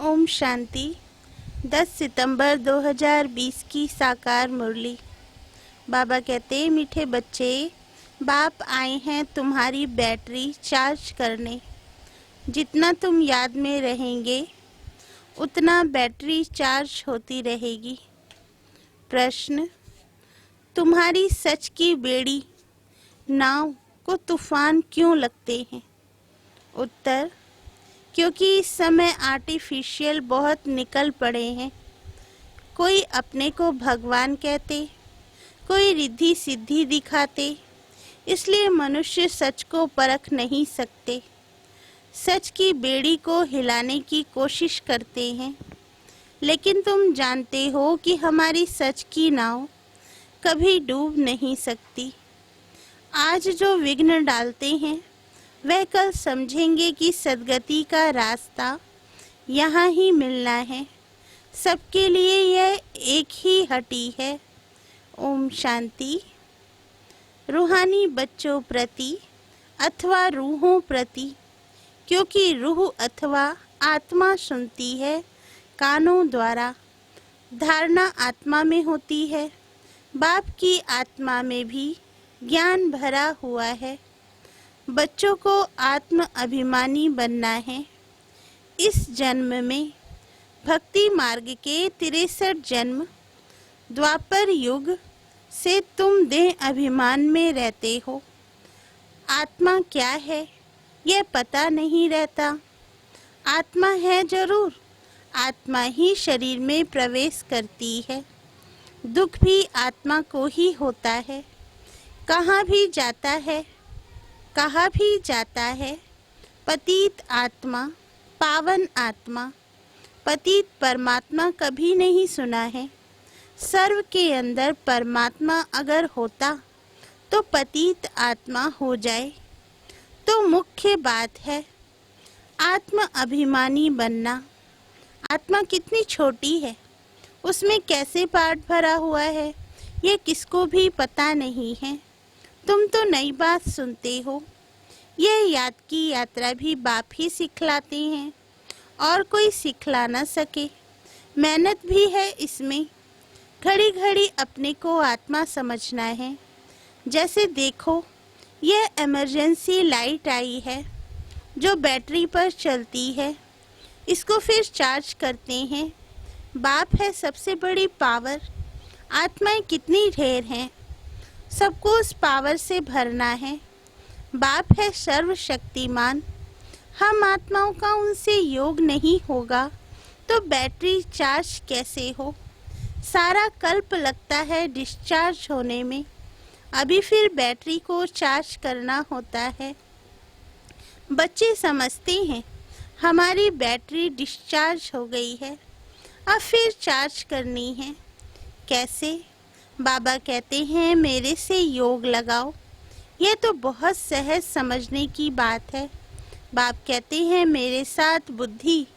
ओम शांति। 10 सितंबर 2020 की साकार मुरली। बाबा कहते, मीठे बच्चे, बाप आए हैं तुम्हारी बैटरी चार्ज करने। जितना तुम याद में रहेंगे उतना बैटरी चार्ज होती रहेगी। प्रश्न, तुम्हारी सच की बेड़ी नाव को तूफान क्यों लगते हैं? उत्तर, क्योंकि इस समय आर्टिफिशियल बहुत निकल पड़े हैं। कोई अपने को भगवान कहते, कोई रिद्धि सिद्धि दिखाते, इसलिए मनुष्य सच को परख नहीं सकते। सच की बेड़ी को हिलाने की कोशिश करते हैं, लेकिन तुम जानते हो कि हमारी सच की नाव कभी डूब नहीं सकती। आज जो विघ्न डालते हैं वह कल समझेंगे कि सद्गति का रास्ता यहाँ ही मिलना है। सबके लिए यह एक ही हटी है। ओम शांति। रूहानी बच्चों प्रति अथवा रूहों प्रति, क्योंकि रूह अथवा आत्मा सुनती है कानों द्वारा। धारणा आत्मा में होती है। बाप की आत्मा में भी ज्ञान भरा हुआ है। बच्चों को आत्म अभिमानी बनना है। इस जन्म में भक्ति मार्ग के 63 जन्म द्वापर युग से तुम देह अभिमान में रहते हो। आत्मा क्या है यह पता नहीं रहता। आत्मा है जरूर, आत्मा ही शरीर में प्रवेश करती है। दुख भी आत्मा को ही होता है। कहाँ भी जाता है पतित आत्मा, पावन आत्मा। पतित परमात्मा कभी नहीं सुना है। सर्व के अंदर परमात्मा अगर होता तो पतित आत्मा हो जाए। तो मुख्य बात है आत्म अभिमानी बनना। आत्मा कितनी छोटी है, उसमें कैसे पाठ भरा हुआ है ये किसको भी पता नहीं है। तुम तो नई बात सुनते हो। यह याद की यात्रा भी बाप ही सिखलाते हैं और कोई सिखला न सके। मेहनत भी है इसमें। घड़ी घड़ी अपने को आत्मा समझना है। जैसे देखो, यह इमरजेंसी लाइट आई है जो बैटरी पर चलती है। इसको फिर चार्ज करते हैं। बाप है सबसे बड़ी पावर। आत्माएं कितनी ढेर हैं, सबको उस पावर से भरना है। बाप है सर्वशक्तिमान। हम आत्माओं का उनसे योग नहीं होगा तो बैटरी चार्ज कैसे हो? सारा कल्प लगता है डिस्चार्ज होने में। अभी फिर बैटरी को चार्ज करना होता है। बच्चे समझते हैं हमारी बैटरी डिस्चार्ज हो गई है, अब फिर चार्ज करनी है। कैसे? बाबा कहते हैं मेरे से योग लगाओ। यह तो बहुत सहज समझने की बात है। बाप कहते हैं मेरे साथ बुद्धि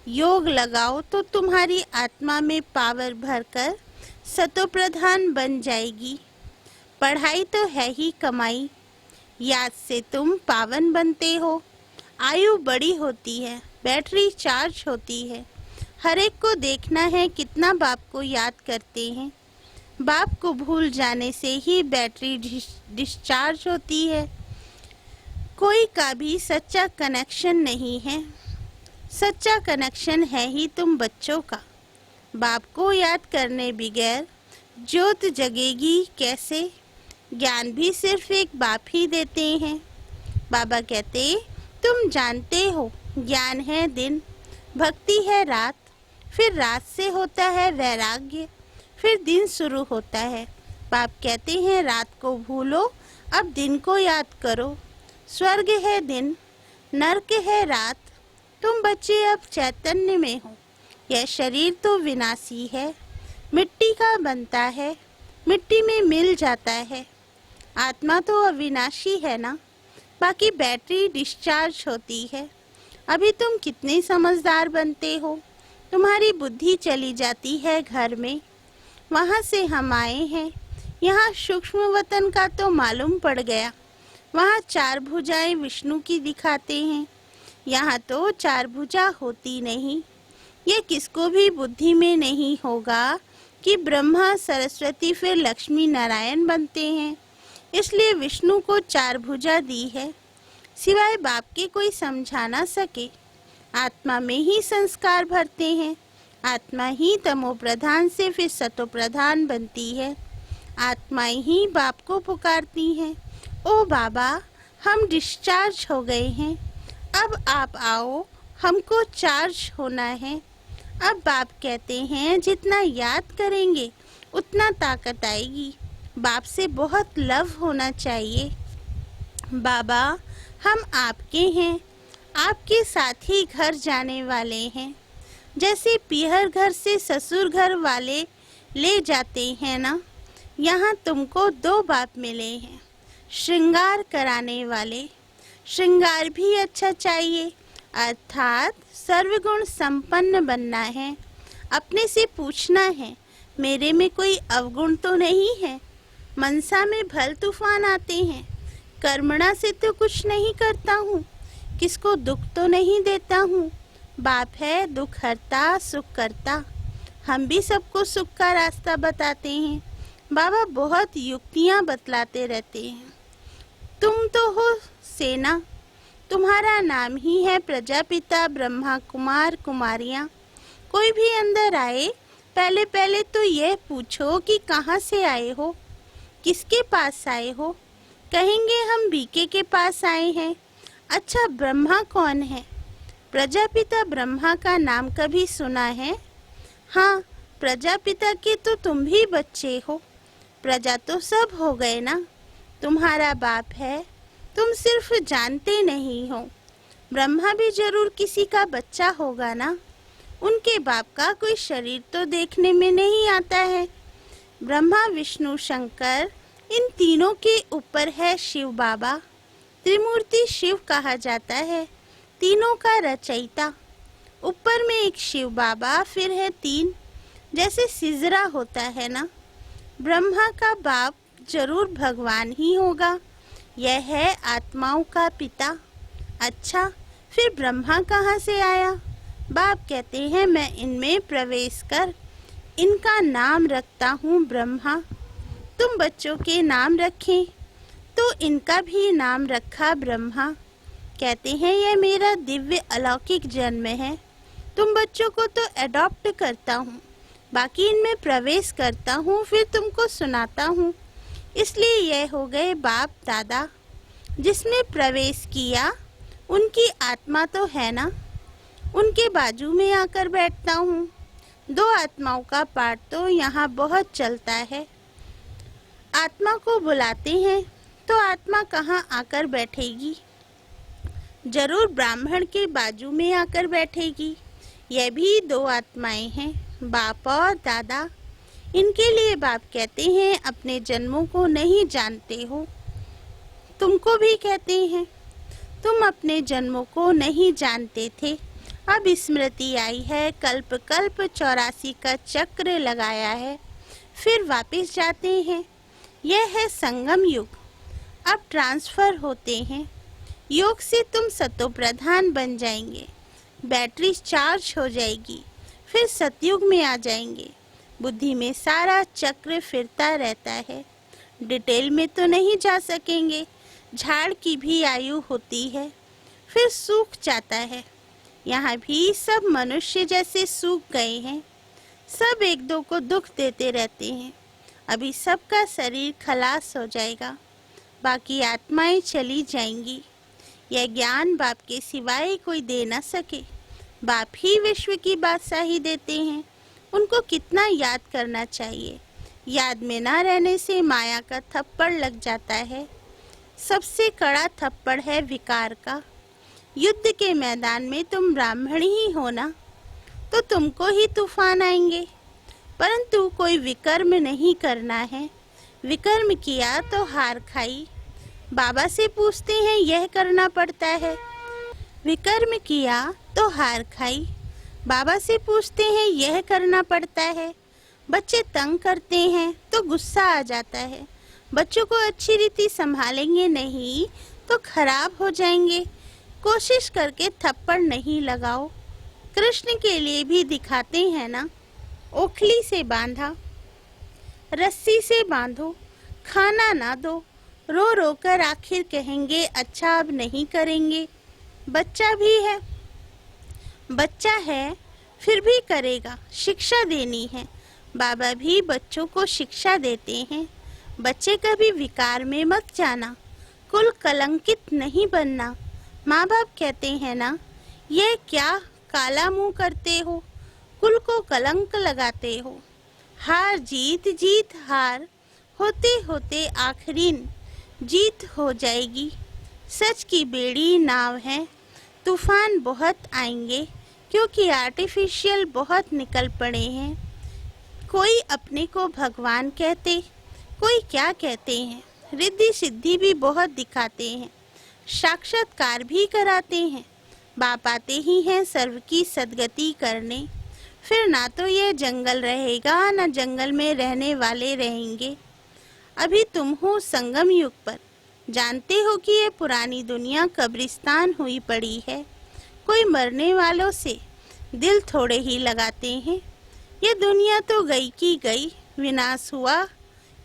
योग लगाओ तो तुम्हारी आत्मा में पावर भरकर सतोप्रधान बन जाएगी। पढ़ाई तो है ही कमाई। याद से तुम पावन बनते हो। आयु बड़ी होती है, बैटरी चार्ज होती है। हर एक को देखना है कितना बाप को याद करते हैं। बाप को भूल जाने से ही बैटरी डिस्चार्ज होती है। कोई का भी सच्चा कनेक्शन नहीं है। सच्चा कनेक्शन है ही तुम बच्चों का। बाप को याद करने बगैर ज्योत जगेगी कैसे? ज्ञान भी सिर्फ एक बाप ही देते हैं। बाबा कहते तुम जानते हो ज्ञान है दिन, भक्ति है रात, फिर रात से होता है वैराग्य, फिर दिन शुरू होता है। बाप कहते हैं रात को भूलो, अब दिन को याद करो। स्वर्ग है दिन, नरक है रात। तुम बच्चे अब चैतन्य में हो। यह शरीर तो विनाशी है, मिट्टी का बनता है, मिट्टी में मिल जाता है। आत्मा तो अविनाशी है ना। बाकी बैटरी डिस्चार्ज होती है। अभी तुम कितने समझदार बनते हो। तुम्हारी बुद्धि चली जाती है घर में। वहाँ से हम आए हैं। यहाँ सूक्ष्म वतन का तो मालूम पड़ गया। वहाँ 4 भुजाएं विष्णु की दिखाते हैं। यहाँ तो 4 भुजा होती नहीं। यह किसको भी बुद्धि में नहीं होगा कि ब्रह्मा सरस्वती फिर लक्ष्मी नारायण बनते हैं। इसलिए विष्णु को 4 भुजा दी है, सिवाय बाप के कोई समझा ना सके। आत्मा में ही संस्कार भरते हैं। आत्मा ही तमो प्रधान से फिर सतो प्रधान बनती है। आत्माएं ही बाप को पुकारती हैं, ओ बाबा हम डिस्चार्ज हो गए हैं, अब आप आओ, हमको चार्ज होना है। अब बाप कहते हैं जितना याद करेंगे उतना ताकत आएगी। बाप से बहुत लव होना चाहिए। बाबा हम आपके हैं, आपके साथ ही घर जाने वाले हैं। जैसे पीहर घर से ससुर घर वाले ले जाते हैं ना, यहाँ तुमको 2 बाप मिले हैं, श्रृंगार कराने वाले। श्रृंगार भी अच्छा चाहिए, अर्थात सर्वगुण संपन्न बनना है। अपने से पूछना है मेरे में कोई अवगुण तो नहीं है। मनसा में भल तूफान आते हैं, कर्मणा से तो कुछ नहीं करता हूँ, किसको दुख तो नहीं देता हूँ। बाप है दुख हरता सुख करता। हम भी सबको सुख का रास्ता बताते हैं। बाबा बहुत युक्तियाँ बतलाते रहते हैं। तुम तो हो सेना, तुम्हारा नाम ही है प्रजापिता ब्रह्मा कुमार कुमारियाँ। कोई भी अंदर आए पहले पहले तो यह पूछो कि कहाँ से आए हो, किसके पास आए हो। कहेंगे हम बीके के पास आए हैं। अच्छा ब्रह्मा कौन है? प्रजापिता ब्रह्मा का नाम कभी सुना है? हाँ, प्रजापिता के तो तुम भी बच्चे हो। प्रजा तो सब हो गए ना। तुम्हारा बाप है, तुम सिर्फ जानते नहीं हो। ब्रह्मा भी जरूर किसी का बच्चा होगा ना। उनके बाप का कोई शरीर तो देखने में नहीं आता है। ब्रह्मा विष्णु शंकर इन तीनों के ऊपर है शिव बाबा। त्रिमूर्ति शिव कहा जाता है, तीनों का रचयिता। ऊपर में एक शिव बाबा, फिर है 3, जैसे सिजरा होता है ना। ब्रह्मा का बाप जरूर भगवान ही होगा। यह है आत्माओं का पिता। अच्छा फिर ब्रह्मा कहाँ से आया? बाप कहते हैं मैं इनमें प्रवेश कर इनका नाम रखता हूँ ब्रह्मा। तुम बच्चों के नाम रखें तो इनका भी नाम रखा ब्रह्मा। कहते हैं यह मेरा दिव्य अलौकिक जन्म है। तुम बच्चों को तो अडॉप्ट करता हूँ, बाकी इनमें प्रवेश करता हूँ, फिर तुमको सुनाता हूँ। इसलिए यह हो गए बाप दादा। जिसमें प्रवेश किया उनकी आत्मा तो है ना, उनके बाजू में आकर बैठता हूँ। 2 आत्माओं का पाठ तो यहाँ बहुत चलता है। आत्मा को बुलाते हैं तो आत्मा कहाँ आकर बैठेगी? जरूर ब्राह्मण के बाजू में आकर बैठेगी। यह भी 2 आत्माएं हैं, बाप और दादा। इनके लिए बाप कहते हैं अपने जन्मों को नहीं जानते हो। तुमको भी कहते हैं तुम अपने जन्मों को नहीं जानते थे। अब स्मृति आई है, कल्प कल्प 84 का चक्र लगाया है, फिर वापस जाते हैं। यह है संगम युग। अब ट्रांसफर होते हैं। योग से तुम सतो प्रधान बन जाएंगे, बैटरी चार्ज हो जाएगी, फिर सतयुग में आ जाएंगे। बुद्धि में सारा चक्र फिरता रहता है। डिटेल में तो नहीं जा सकेंगे। झाड़ की भी आयु होती है, फिर सूख जाता है। यहाँ भी सब मनुष्य जैसे सूख गए हैं। सब एक दो को दुख देते रहते हैं। अभी सबका शरीर खलास हो जाएगा, बाकी आत्माएं चली जाएंगी। यह ज्ञान बाप के सिवाय कोई दे न सके। बाप ही विश्व की बादशाही देते हैं। उनको कितना याद करना चाहिए। याद में ना रहने से माया का थप्पड़ लग जाता है। सबसे कड़ा थप्पड़ है विकार का। युद्ध के मैदान में तुम ब्राह्मण ही हो ना, तो तुमको ही तूफान आएंगे। परंतु कोई विकर्म नहीं करना है। विकर्म किया तो हार खाई। बाबा से पूछते हैं यह करना पड़ता है। विकर्म किया तो हार खाई। बाबा से पूछते हैं यह करना पड़ता है। बच्चे तंग करते हैं तो गुस्सा आ जाता है। बच्चों को अच्छी रीति संभालेंगे नहीं तो खराब हो जाएंगे। कोशिश करके थप्पड़ नहीं लगाओ, कृष्ण के लिए भी दिखाते हैं ना। ओखली से बांधा, रस्सी से बांधो, खाना ना दो, रो रो कर आखिर कहेंगे अच्छा अब नहीं करेंगे। बच्चा भी है, बच्चा है फिर भी करेगा, शिक्षा देनी है। बाबा भी बच्चों को शिक्षा देते हैं। बच्चे कभी विकार में मत जाना, कुल कलंकित नहीं बनना। माँ बाप कहते हैं ना, ये क्या काला मुंह करते हो, कुल को कलंक लगाते हो। हार जीत जीत हार होते होते आखिरी जीत हो जाएगी। सच की बेड़ी नाव है, तूफान बहुत आएंगे क्योंकि आर्टिफिशियल बहुत निकल पड़े हैं। कोई अपने को भगवान कहते, कोई क्या कहते हैं। रिद्धि सिद्धि भी बहुत दिखाते हैं, साक्षात्कार भी कराते हैं। बाप आते ही हैं सर्व की सद्गति करने। फिर ना तो ये जंगल रहेगा, ना जंगल में रहने वाले रहेंगे। अभी तुम हो संगम युग पर, जानते हो कि ये पुरानी दुनिया कब्रिस्तान हुई पड़ी है। कोई मरने वालों से दिल थोड़े ही लगाते हैं। ये दुनिया तो गई की गई, विनाश हुआ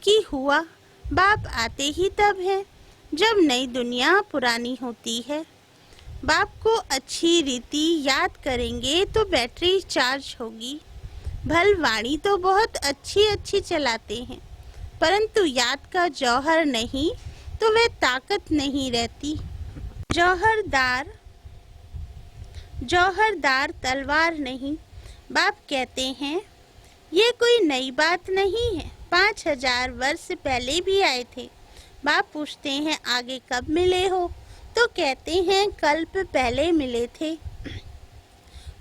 कि हुआ। बाप आते ही तब है जब नई दुनिया पुरानी होती है। बाप को अच्छी रीति याद करेंगे तो बैटरी चार्ज होगी। भल वाणी तो बहुत अच्छी अच्छी चलाते हैं, परंतु याद का जौहर नहीं तो वह ताकत नहीं रहती। जौहरदार तलवार नहीं। बाप कहते हैं ये कोई नई बात नहीं है, 5000 वर्ष पहले भी आए थे। बाप पूछते हैं आगे कब मिले हो, तो कहते हैं कल्प पहले मिले थे।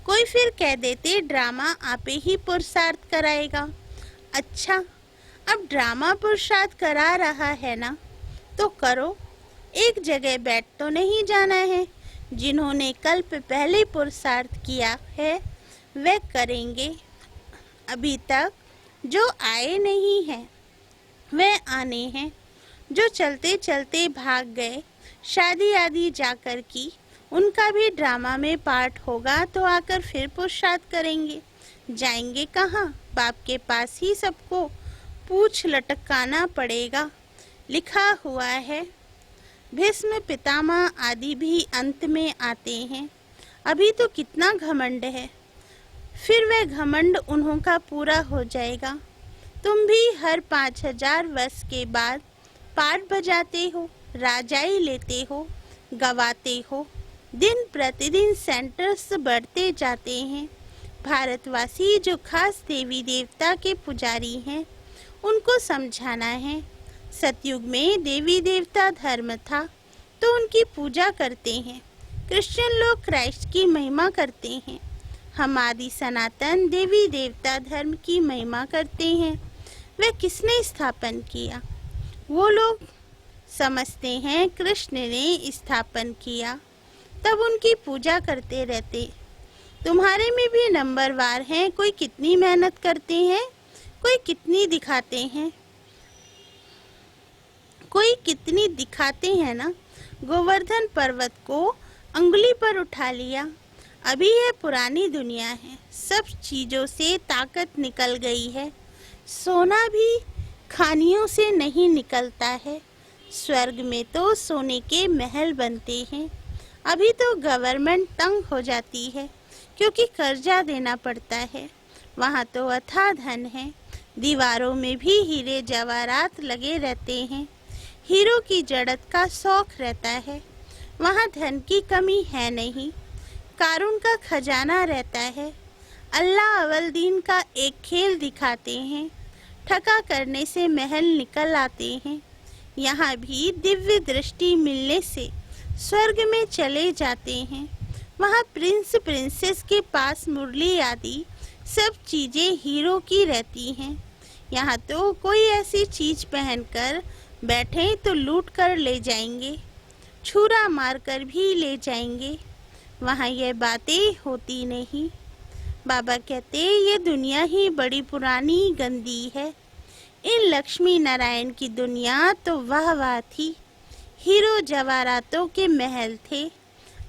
कोई फिर कह देते ड्रामा आपे ही पुरुषार्थ कराएगा। अच्छा, अब ड्रामा पुरुषार्थ करा रहा है ना, तो करो। एक जगह बैठ तो नहीं जाना है। जिन्होंने कल्प पहले पुरुषार्थ किया है वे करेंगे। अभी तक जो आए नहीं हैं वे आने हैं। जो चलते चलते भाग गए, शादी आदि जाकर की, उनका भी ड्रामा में पार्ट होगा तो आकर फिर पुरुषार्थ करेंगे। जाएंगे कहाँ? बाप के पास ही सबको पूछ लटकाना पड़ेगा। लिखा हुआ है भीष्म पितामह आदि भी अंत में आते हैं। अभी तो कितना घमंड है, फिर वह घमंड उन्हों का पूरा हो जाएगा। तुम भी हर 5000 वर्ष के बाद पाठ बजाते हो, राजाई लेते हो, गवाते हो। दिन प्रतिदिन सेंटर्स बढ़ते जाते हैं। भारतवासी जो खास देवी देवता के पुजारी हैं उनको समझाना है। सतयुग में देवी देवता धर्म था तो उनकी पूजा करते हैं। क्रिश्चियन लोग क्राइस्ट की महिमा करते हैं। हम आदि सनातन देवी देवता धर्म की महिमा करते हैं। वह किसने स्थापन किया? वो लोग समझते हैं कृष्ण ने स्थापन किया, तब उनकी पूजा करते रहते। तुम्हारे में भी नंबरवार हैं, कोई कितनी मेहनत करते हैं, कोई कितनी दिखाते हैं, कोई कितनी दिखाते हैं ना। गोवर्धन पर्वत को अंगुली पर उठा लिया। अभी यह पुरानी दुनिया है, सब चीजों से ताकत निकल गई है। सोना भी खानियों से नहीं निकलता है। स्वर्ग में तो सोने के महल बनते हैं। अभी तो गवर्नमेंट तंग हो जाती है क्योंकि कर्जा देना पड़ता है। वहाँ तो अथाह धन है। दीवारों में भी हीरे जवाहरात लगे रहते हैं। हीरो की जड़त का शौक रहता है। वहाँ धन की कमी है नहीं। कारून का खजाना रहता है। अल्लाह अवल दीन का एक खेल दिखाते हैं। ठगा करने से महल निकल आते हैं। यहाँ भी दिव्य दृष्टि मिलने से स्वर्ग में चले जाते हैं। वहाँ प्रिंस प्रिंसेस के पास मुरली आदि सब चीजें हीरो की रहती हैं। यहाँ तो कोई ऐसी चीज पहनकर बैठे तो लूट कर ले जाएंगे, छुरा मारकर भी ले जाएंगे। वहाँ ये बातें होती नहीं। बाबा कहते ये दुनिया ही बड़ी पुरानी गंदी है। इन लक्ष्मी नारायण की दुनिया तो वाह वाह थी। हीरो जवाहरातों के महल थे।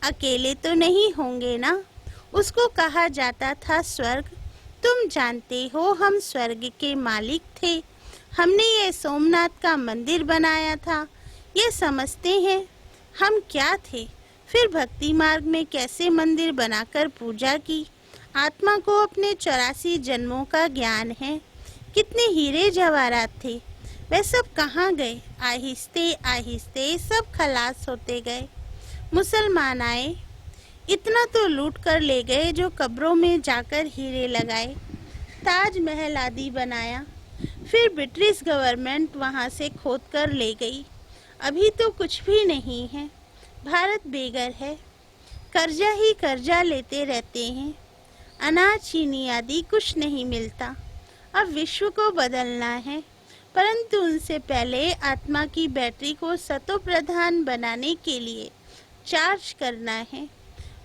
अकेले तो नहीं होंगे ना, उसको कहा जाता था स्वर्ग। तुम जानते हो हम स्वर्ग के मालिक थे। हमने ये सोमनाथ का मंदिर बनाया था। ये समझते हैं हम क्या थे। फिर भक्ति मार्ग में कैसे मंदिर बनाकर पूजा की। आत्मा को अपने 84 जन्मों का ज्ञान है। कितने हीरे जवाहरात थे, वे सब कहाँ गए। आहिस्ते आहिस्ते सब खलास होते गए। मुसलमान आए, इतना तो लूट कर ले गए जो कब्रों में जाकर हीरे लगाए, ताजमहल आदि बनाया। फिर ब्रिटिश गवर्नमेंट वहाँ से खोद कर ले गई। अभी तो कुछ भी नहीं है। भारत बेघर है, कर्जा ही कर्जा लेते रहते हैं। अनाज चीनी आदि कुछ नहीं मिलता। अब विश्व को बदलना है, परंतु उनसे पहले आत्मा की बैटरी को सतो प्रधान बनाने के लिए चार्ज करना है।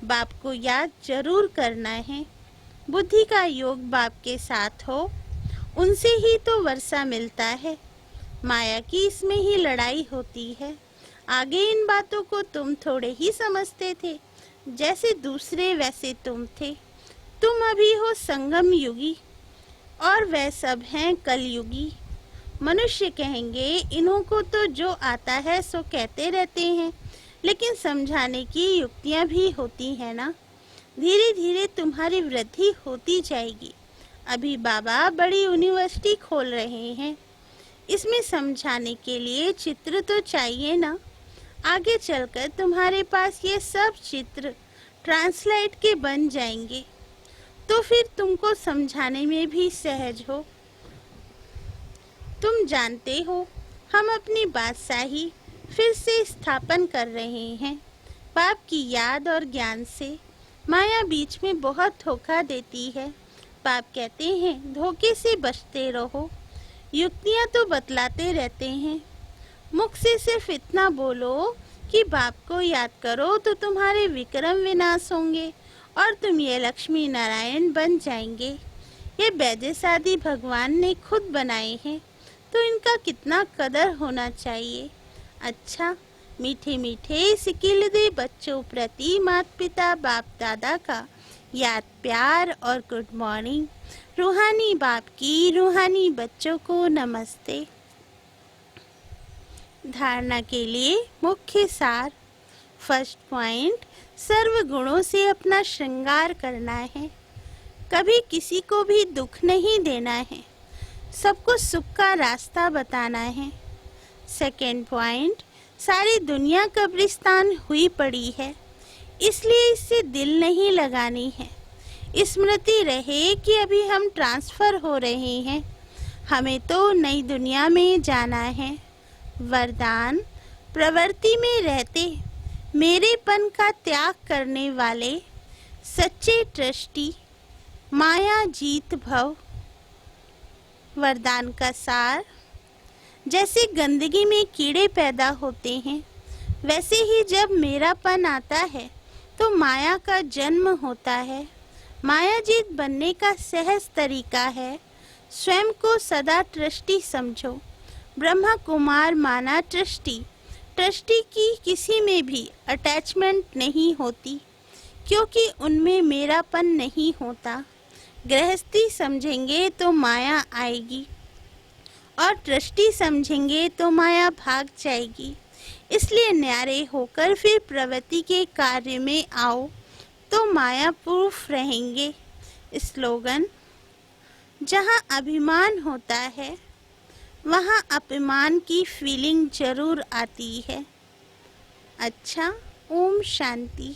बाप को याद जरूर करना है। बुद्धि का योग बाप के साथ हो, उनसे ही तो वर्षा मिलता है। माया की इसमें ही लड़ाई होती है। आगे इन बातों को तुम थोड़े ही समझते थे। जैसे दूसरे वैसे तुम थे। तुम अभी हो संगम युगी और वह सब हैं कलयुगी। मनुष्य कहेंगे इन्हों को तो जो आता है सो कहते रहते हैं, लेकिन समझाने की युक्तियां भी होती हैं ना। धीरे धीरे तुम्हारी वृद्धि होती जाएगी। अभी बाबा बड़ी यूनिवर्सिटी खोल रहे हैं, इसमें समझाने के लिए चित्र तो चाहिए ना। आगे चलकर तुम्हारे पास ये सब चित्र ट्रांसलेट के बन जाएंगे, तो फिर तुमको समझाने में भी सहज हो। तुम जानते हो हम अपनी बादशाही फिर से स्थापन कर रहे हैं। बाप की याद और ज्ञान से। माया बीच में बहुत धोखा देती है। बाप कहते हैं धोखे से बचते रहो। युक्तियाँ तो बतलाते रहते हैं। मुख से सिर्फ इतना बोलो कि बाप को याद करो तो तुम्हारे विक्रम विनाश होंगे और तुम ये लक्ष्मी नारायण बन जाएंगे। ये बैजस आदि भगवान ने खुद बनाए हैं, तो इनका कितना कदर होना चाहिए। अच्छा, मीठे मीठे सिकिलदे बच्चों प्रति माता पिता बाप दादा का याद प्यार और गुड मॉर्निंग। रूहानी बाप की रूहानी बच्चों को नमस्ते। धारणा के लिए मुख्य सार। फर्स्ट पॉइंट, सर्व गुणों से अपना श्रृंगार करना है। कभी किसी को भी दुख नहीं देना है। सबको सुख का रास्ता बताना है। सेकेंड पॉइंट, सारी दुनिया कब्रिस्तान हुई पड़ी है, इसलिए इससे दिल नहीं लगानी है। स्मृति रहे कि अभी हम ट्रांसफर हो रहे हैं, हमें तो नई दुनिया में जाना है। वरदान, प्रवृत्ति में रहते मेरेपन का त्याग करने वाले सच्चे ट्रस्टी माया जीत भव। वरदान का सार, जैसे गंदगी में कीड़े पैदा होते हैं, वैसे ही जब मेरापन आता है तो माया का जन्म होता है। माया जीत बनने का सहज तरीका है, स्वयं को सदा ट्रस्टी समझो। ब्रह्मा कुमार माना ट्रस्टी। ट्रस्टी की किसी में भी अटैचमेंट नहीं होती, क्योंकि उनमें मेरापन नहीं होता। गृहस्थी समझेंगे तो माया आएगी और ट्रस्टी समझेंगे तो माया भाग जाएगी। इसलिए न्यारे होकर फिर प्रवृत्ति के कार्य में आओ तो माया प्रूफ रहेंगे। स्लोगन, जहाँ अभिमान होता है वहाँ अपमान की फीलिंग जरूर आती है। अच्छा, ओम शांति।